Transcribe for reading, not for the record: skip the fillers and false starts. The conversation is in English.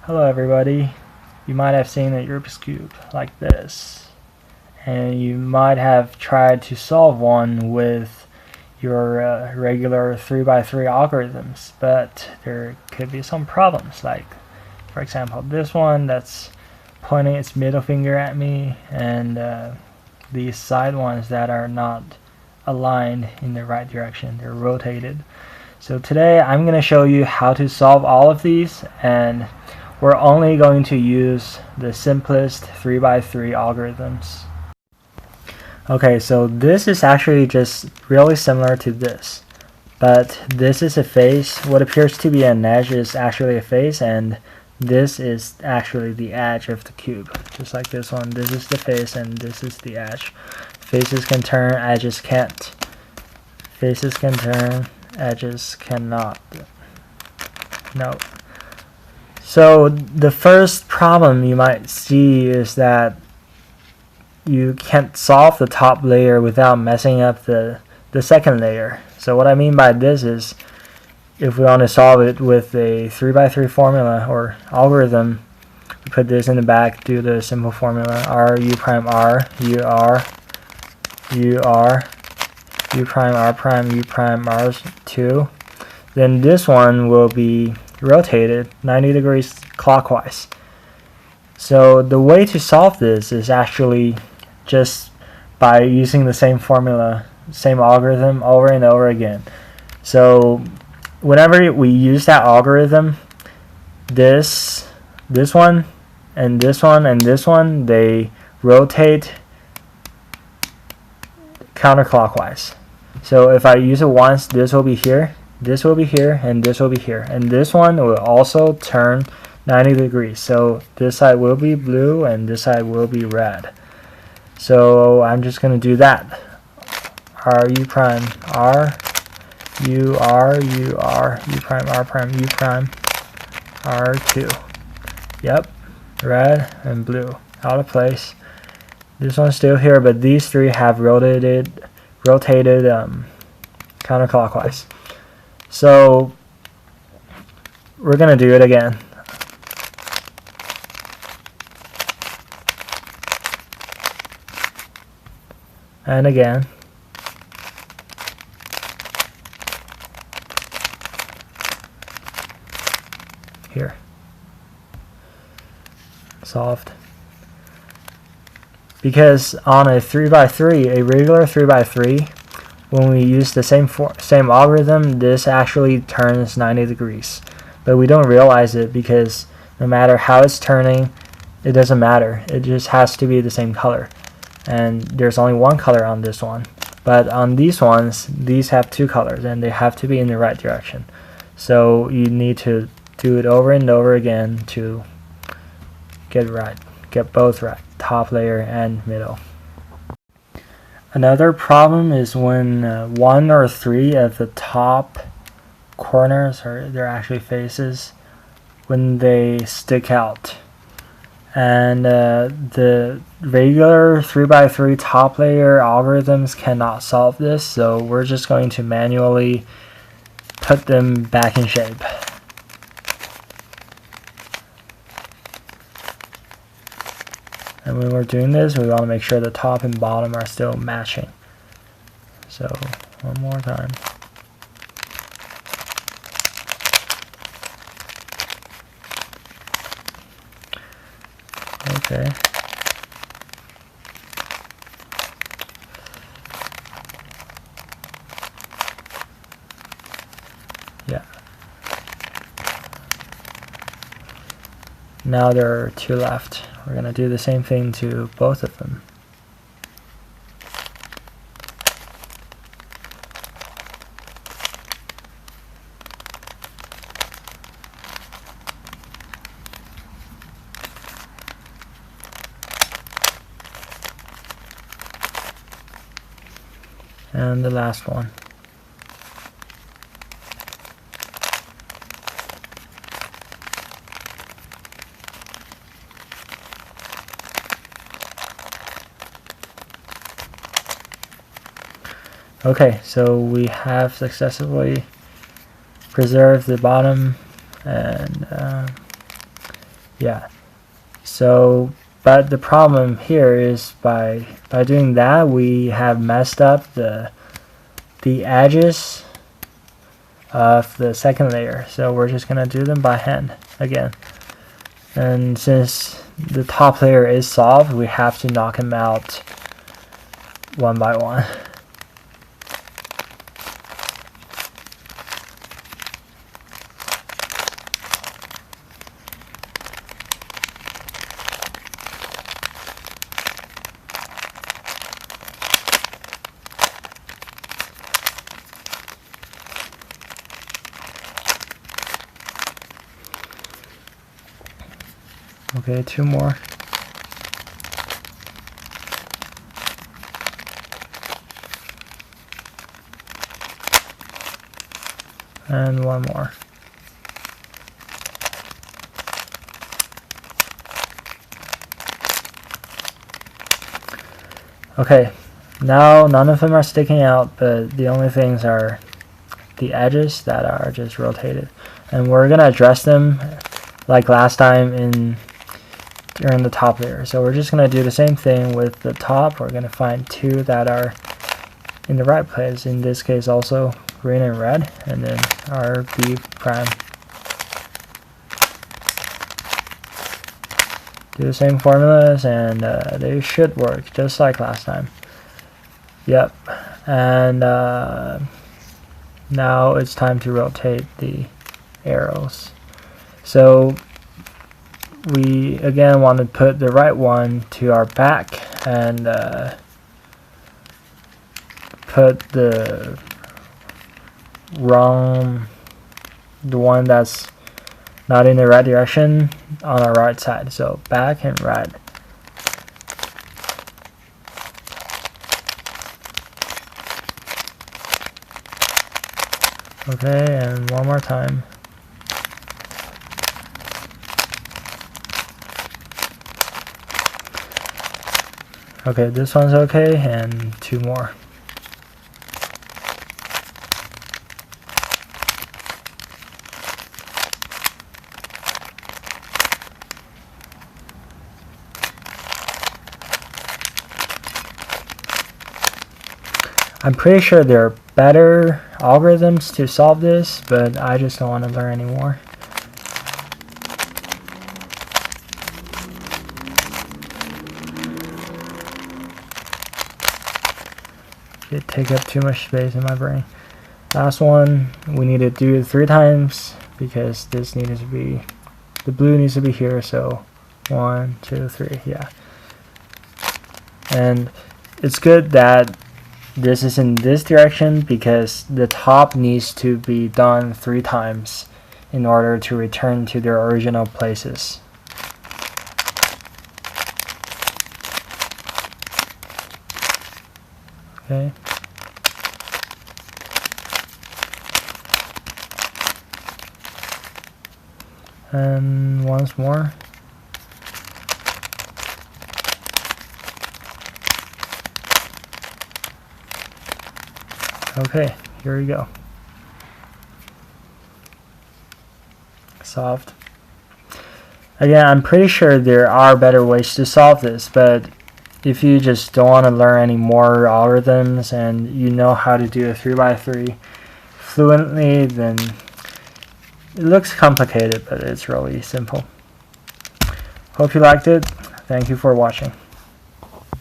Hello everybody. You might have seen a Rubik's Cube like this, and you might have tried to solve one with your regular 3x3 algorithms, but there could be some problems, like for example this one that's pointing its middle finger at me, and these side ones that are not aligned in the right direction, they're rotated. So today I'm going to show you how to solve all of these, and we're only going to use the simplest 3x3 algorithms. Okay, so this is actually just really similar to this, but this is a face. What appears to be an edge is actually a face, and this is actually the edge of the cube. Just like this one, this is the face and this is the edge. Faces can turn, edges can't. Faces can turn, edges cannot. No. So the first problem you might see is that you can't solve the top layer without messing up the second layer. So what I mean by this is, if we want to solve it with a 3x3 formula or algorithm, we put this in the back, do the simple formula, r u prime r u r u r u prime r prime u prime r2. Then this one will be rotated 90 degrees clockwise. So the way to solve this is actually just by using the same formula, same algorithm over and over again. So whenever we use that algorithm, this one and this one and this one, they rotate counterclockwise. So if I use it once, this will be here, this will be here, and this will be here, and this one will also turn 90 degrees. So this side will be blue and this side will be red. So I'm just going to do that. R u prime r u r u r u prime r prime u prime r2. Yep, red and blue out of place. This one's still here, but these three have rotated counterclockwise. So we're going to do it again. And again. Here. Solved. Because on a 3x3, a regular 3x3, when we use the same algorithm, this actually turns 90 degrees. But we don't realize it because no matter how it's turning, it doesn't matter. It just has to be the same color. And there's only one color on this one. But on these ones, these have two colors and they have to be in the right direction. So you need to do it over and over again to get it right. Get both right, top layer and middle. Another problem is when one or three of the top corners, or they're actually faces, when they stick out. And the regular 3x3 top layer algorithms cannot solve this, so we're just going to manually put them back in shape. And when we're doing this, we want to make sure the top and bottom are still matching. So one more time. Okay. Yeah. Now there are two left. We're going to do the same thing to both of them. And the last one. Okay, so we have successfully preserved the bottom and Yeah. So, but the problem here is by doing that, we have messed up the edges of the second layer. So we're just gonna do them by hand again. And since the top layer is solved, we have to knock them out one by one. Okay, 2 more. And 1 more. Okay, now none of them are sticking out, but the only things are the edges that are just rotated. And we're gonna address them like last time during the top layer. So we're just gonna do the same thing with the top. We're gonna find 2 that are in the right place. In this case also green and red, and then our B prime. Do the same formulas and they should work just like last time. Yep. And now it's time to rotate the arrows. So we again want to put the right one to our back and put the one that's not in the right direction on our right side. So back and right. Okay, and one more time. Okay, this one's okay, and 2 more. I'm pretty sure there are better algorithms to solve this, but I just don't want to learn anymore. It take up too much space in my brain. Last one, we need to do it 3 times because this needed to be, the blue needs to be here. So 1, 2, 3, yeah. And it's good that this is in this direction because the top needs to be done 3 times in order to return to their original places. Okay. And once more. Okay, here we go. Solved. Again, I'm pretty sure there are better ways to solve this, but if you just don't want to learn any more algorithms and you know how to do a 3x3 fluently, then it looks complicated, but it's really simple. Hope you liked it. Thank you for watching.